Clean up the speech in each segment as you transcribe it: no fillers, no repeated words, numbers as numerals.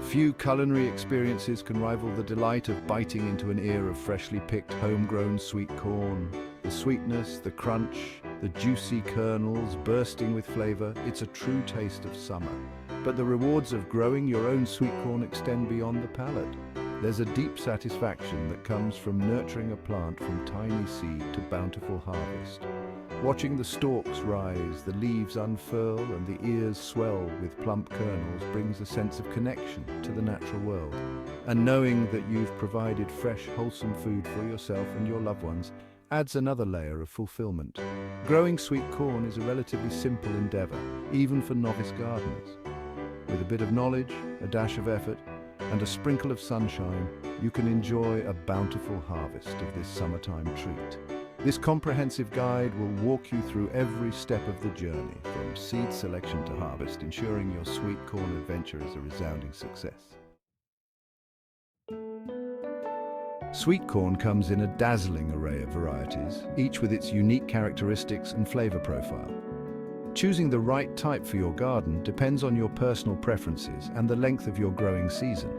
Few culinary experiences can rival the delight of biting into an ear of freshly picked homegrown sweet corn. The sweetness, the crunch, the juicy kernels bursting with flavor, it's a true taste of summer. But the rewards of growing your own sweet corn extend beyond the palate. There's a deep satisfaction that comes from nurturing a plant from tiny seed to bountiful harvest. Watching the stalks rise, the leaves unfurl, and the ears swell with plump kernels brings a sense of connection to the natural world. And knowing that you've provided fresh, wholesome food for yourself and your loved ones adds another layer of fulfillment. Growing sweet corn is a relatively simple endeavor, even for novice gardeners. With a bit of knowledge, a dash of effort, and a sprinkle of sunshine, you can enjoy a bountiful harvest of this summertime treat. This comprehensive guide will walk you through every step of the journey, from seed selection to harvest, ensuring your sweet corn adventure is a resounding success. Sweet corn comes in a dazzling array of varieties, each with its unique characteristics and flavor profile. Choosing the right type for your garden depends on your personal preferences and the length of your growing season.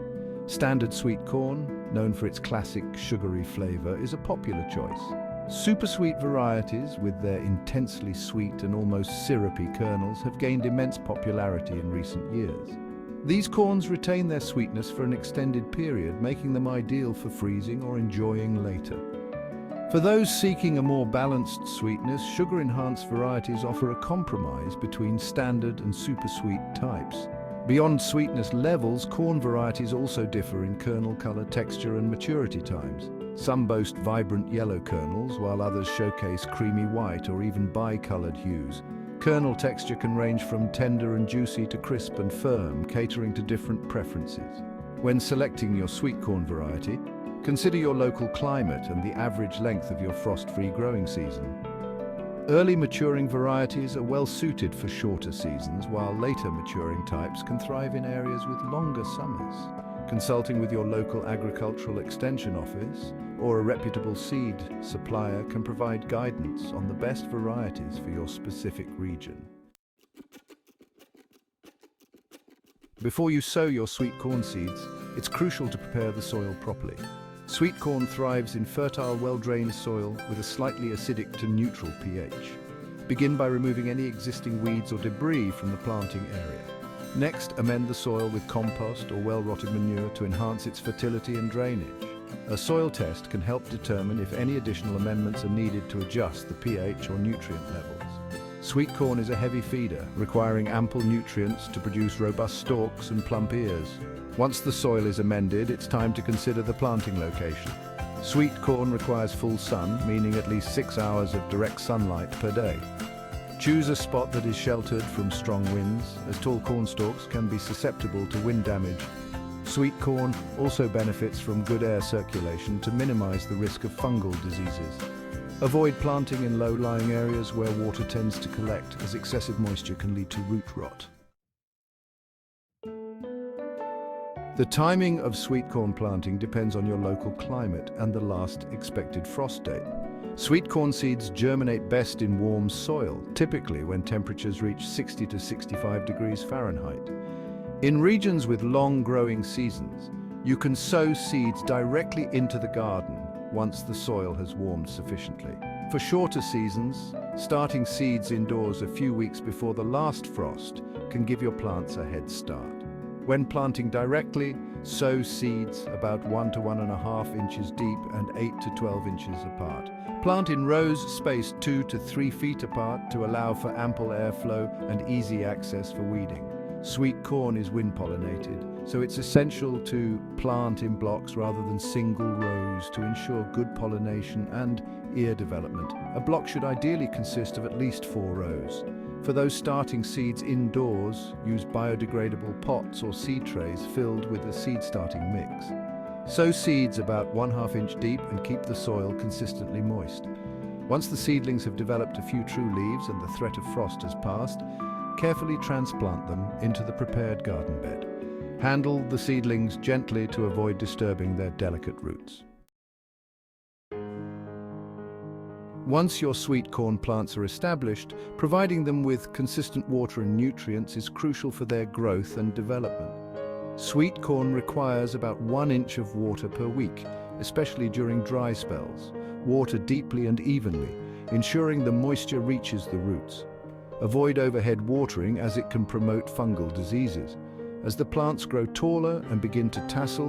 Standard sweet corn, known for its classic sugary flavor, is a popular choice. Super sweet varieties, with their intensely sweet and almost syrupy kernels, have gained immense popularity in recent years. These corns retain their sweetness for an extended period, making them ideal for freezing or enjoying later. For those seeking a more balanced sweetness, sugar-enhanced varieties offer a compromise between standard and super sweet types. Beyond sweetness levels, corn varieties also differ in kernel color, texture, and maturity times. Some boast vibrant yellow kernels, while others showcase creamy white or even bi-colored hues. Kernel texture can range from tender and juicy to crisp and firm, catering to different preferences. When selecting your sweet corn variety, consider your local climate and the average length of your frost-free growing season. Early maturing varieties are well suited for shorter seasons, while later maturing types can thrive in areas with longer summers. Consulting with your local agricultural extension office or a reputable seed supplier can provide guidance on the best varieties for your specific region. Before you sow your sweet corn seeds, it's crucial to prepare the soil properly. Sweet corn thrives in fertile, well-drained soil with a slightly acidic to neutral pH. Begin by removing any existing weeds or debris from the planting area. Next, amend the soil with compost or well-rotted manure to enhance its fertility and drainage. A soil test can help determine if any additional amendments are needed to adjust the pH or nutrient levels. Sweet corn is a heavy feeder, requiring ample nutrients to produce robust stalks and plump ears. Once the soil is amended, it's time to consider the planting location. Sweet corn requires full sun, meaning at least 6 hours of direct sunlight per day. Choose a spot that is sheltered from strong winds, as tall corn stalks can be susceptible to wind damage. Sweet corn also benefits from good air circulation to minimize the risk of fungal diseases. Avoid planting in low-lying areas where water tends to collect, as excessive moisture can lead to root rot. The timing of sweet corn planting depends on your local climate and the last expected frost date. Sweet corn seeds germinate best in warm soil, typically when temperatures reach 60 to 65 degrees Fahrenheit. In regions with long growing seasons, you can sow seeds directly into the garden once the soil has warmed sufficiently. For shorter seasons, starting seeds indoors a few weeks before the last frost can give your plants a head start. When planting directly, sow seeds about 1 to 1.5 inches deep and 8 to 12 inches apart. Plant in rows spaced 2 to 3 feet apart to allow for ample airflow and easy access for weeding. Sweet corn is wind-pollinated, so it's essential to plant in blocks rather than single rows to ensure good pollination and ear development. A block should ideally consist of at least 4 rows. For those starting seeds indoors, use biodegradable pots or seed trays filled with a seed starting mix. Sow seeds about 1/2 inch deep and keep the soil consistently moist. Once the seedlings have developed a few true leaves and the threat of frost has passed, carefully transplant them into the prepared garden bed. Handle the seedlings gently to avoid disturbing their delicate roots. Once your sweet corn plants are established, providing them with consistent water and nutrients is crucial for their growth and development. Sweet corn requires about 1 inch of water per week, especially during dry spells. Water deeply and evenly, ensuring the moisture reaches the roots. Avoid overhead watering as it can promote fungal diseases. As the plants grow taller and begin to tassel,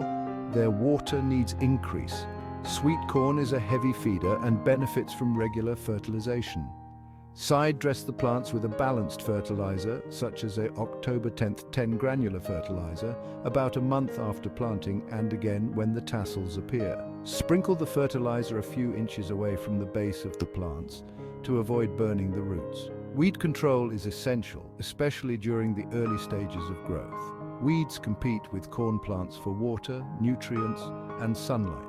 their water needs increase. Sweet corn is a heavy feeder and benefits from regular fertilization. Side dress the plants with a balanced fertilizer, such as a October 10th 10 granular fertilizer, about a month after planting and again when the tassels appear. Sprinkle the fertilizer a few inches away from the base of the plants to avoid burning the roots. Weed control is essential, especially during the early stages of growth. Weeds compete with corn plants for water, nutrients, and sunlight,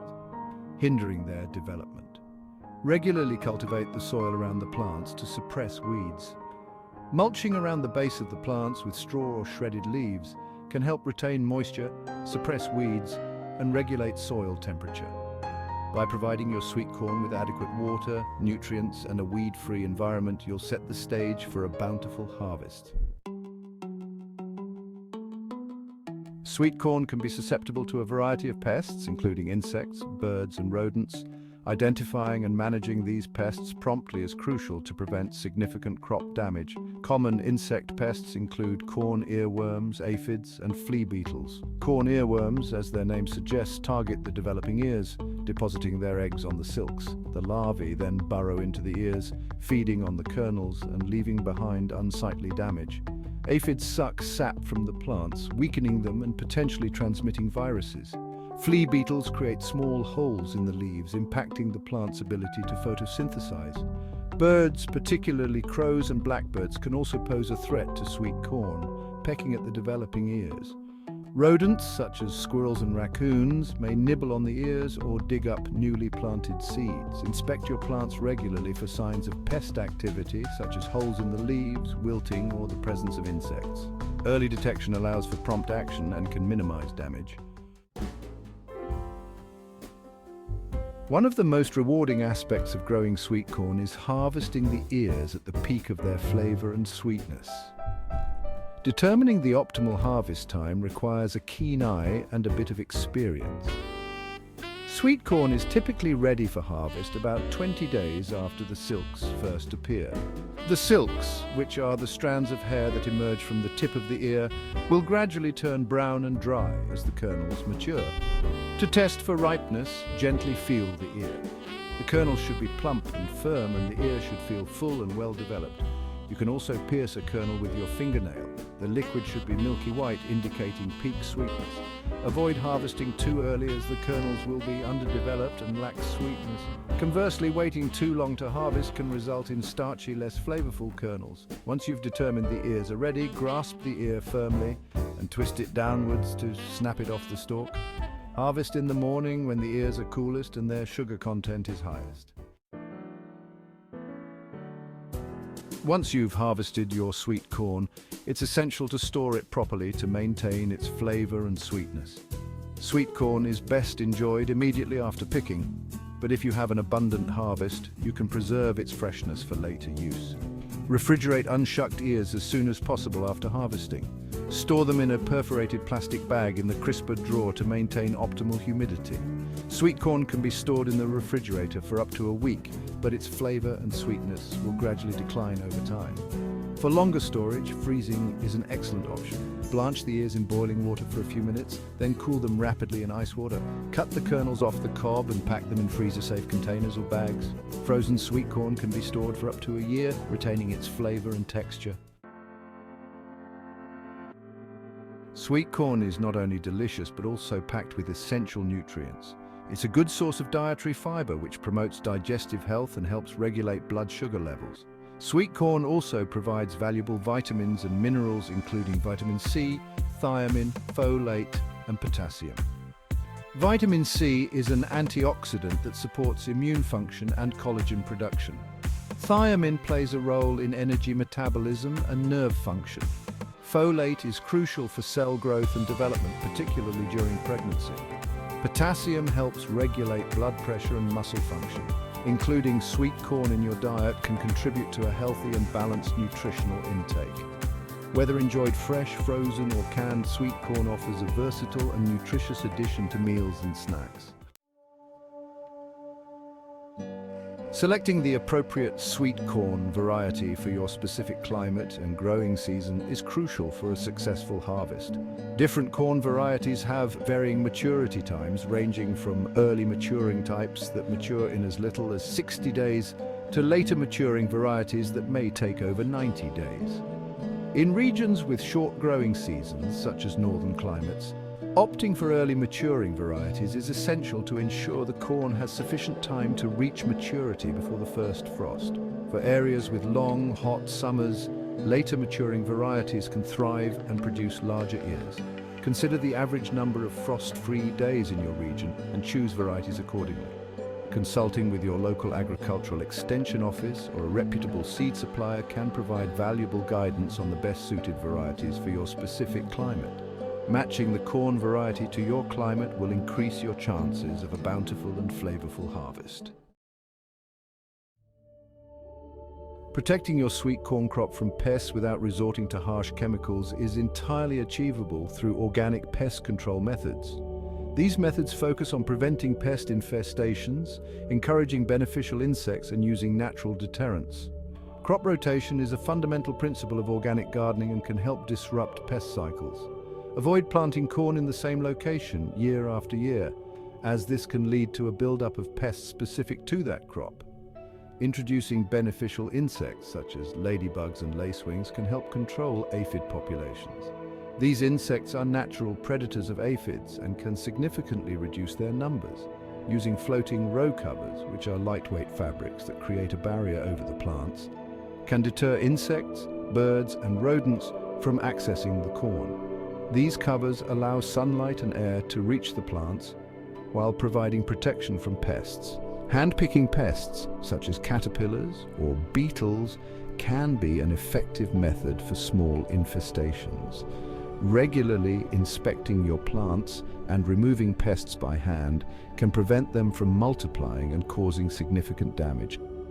hindering their development. Regularly cultivate the soil around the plants to suppress weeds. Mulching around the base of the plants with straw or shredded leaves can help retain moisture, suppress weeds, and regulate soil temperature. By providing your sweet corn with adequate water, nutrients, and a weed-free environment, you'll set the stage for a bountiful harvest. Sweet corn can be susceptible to a variety of pests, including insects, birds, and rodents. Identifying and managing these pests promptly is crucial to prevent significant crop damage. Common insect pests include corn earworms, aphids, and flea beetles. Corn earworms, as their name suggests, target the developing ears, depositing their eggs on the silks. The larvae then burrow into the ears, feeding on the kernels and leaving behind unsightly damage. Aphids suck sap from the plants, weakening them and potentially transmitting viruses. Flea beetles create small holes in the leaves, impacting the plant's ability to photosynthesize. Birds, particularly crows and blackbirds, can also pose a threat to sweet corn, pecking at the developing ears. Rodents, such as squirrels and raccoons, may nibble on the ears or dig up newly planted seeds. Inspect your plants regularly for signs of pest activity, such as holes in the leaves, wilting, or the presence of insects. Early detection allows for prompt action and can minimize damage. One of the most rewarding aspects of growing sweet corn is harvesting the ears at the peak of their flavor and sweetness. Determining the optimal harvest time requires a keen eye and a bit of experience. Sweet corn is typically ready for harvest about 20 days after the silks first appear. The silks, which are the strands of hair that emerge from the tip of the ear, will gradually turn brown and dry as the kernels mature. To test for ripeness, gently feel the ear. The kernels should be plump and firm, and the ear should feel full and well developed. You can also pierce a kernel with your fingernail. The liquid should be milky white, indicating peak sweetness. Avoid harvesting too early as the kernels will be underdeveloped and lack sweetness. Conversely, waiting too long to harvest can result in starchy, less flavorful kernels. Once you've determined the ears are ready, grasp the ear firmly and twist it downwards to snap it off the stalk. Harvest in the morning when the ears are coolest and their sugar content is highest. Once you've harvested your sweet corn, it's essential to store it properly to maintain its flavor and sweetness. Sweet corn is best enjoyed immediately after picking, but if you have an abundant harvest, you can preserve its freshness for later use. Refrigerate unshucked ears as soon as possible after harvesting. Store them in a perforated plastic bag in the crisper drawer to maintain optimal humidity. Sweet corn can be stored in the refrigerator for up to a week, but its flavor and sweetness will gradually decline over time. For longer storage, freezing is an excellent option. Blanch the ears in boiling water for a few minutes, then cool them rapidly in ice water. Cut the kernels off the cob and pack them in freezer-safe containers or bags. Frozen sweet corn can be stored for up to a year, retaining its flavor and texture. Sweet corn is not only delicious but also packed with essential nutrients. It's a good source of dietary fiber which promotes digestive health and helps regulate blood sugar levels. Sweet corn also provides valuable vitamins and minerals including vitamin C, thiamine, folate, and potassium. Vitamin C is an antioxidant that supports immune function and collagen production. Thiamine plays a role in energy metabolism and nerve function. Folate is crucial for cell growth and development, particularly during pregnancy. Potassium helps regulate blood pressure and muscle function. Including sweet corn in your diet can contribute to a healthy and balanced nutritional intake. Whether enjoyed fresh, frozen, or canned, sweet corn offers a versatile and nutritious addition to meals and snacks. Selecting the appropriate sweet corn variety for your specific climate and growing season is crucial for a successful harvest. Different corn varieties have varying maturity times, ranging from early maturing types that mature in as little as 60 days to later maturing varieties that may take over 90 days. In regions with short growing seasons, such as northern climates, opting for early maturing varieties is essential to ensure the corn has sufficient time to reach maturity before the first frost. For areas with long, hot summers, later maturing varieties can thrive and produce larger ears. Consider the average number of frost-free days in your region and choose varieties accordingly. Consulting with your local agricultural extension office or a reputable seed supplier can provide valuable guidance on the best suited varieties for your specific climate. Matching the corn variety to your climate will increase your chances of a bountiful and flavorful harvest. Protecting your sweet corn crop from pests without resorting to harsh chemicals is entirely achievable through organic pest control methods. These methods focus on preventing pest infestations, encouraging beneficial insects, and using natural deterrents. Crop rotation is a fundamental principle of organic gardening and can help disrupt pest cycles. Avoid planting corn in the same location year after year, as this can lead to a buildup of pests specific to that crop. Introducing beneficial insects such as ladybugs and lacewings can help control aphid populations. These insects are natural predators of aphids and can significantly reduce their numbers. Using floating row covers, which are lightweight fabrics that create a barrier over the plants, can deter insects, birds, and rodents from accessing the corn. These covers allow sunlight and air to reach the plants while providing protection from pests. Hand-picking pests, such as caterpillars or beetles, can be an effective method for small infestations. Regularly inspecting your plants and removing pests by hand can prevent them from multiplying and causing significant damage.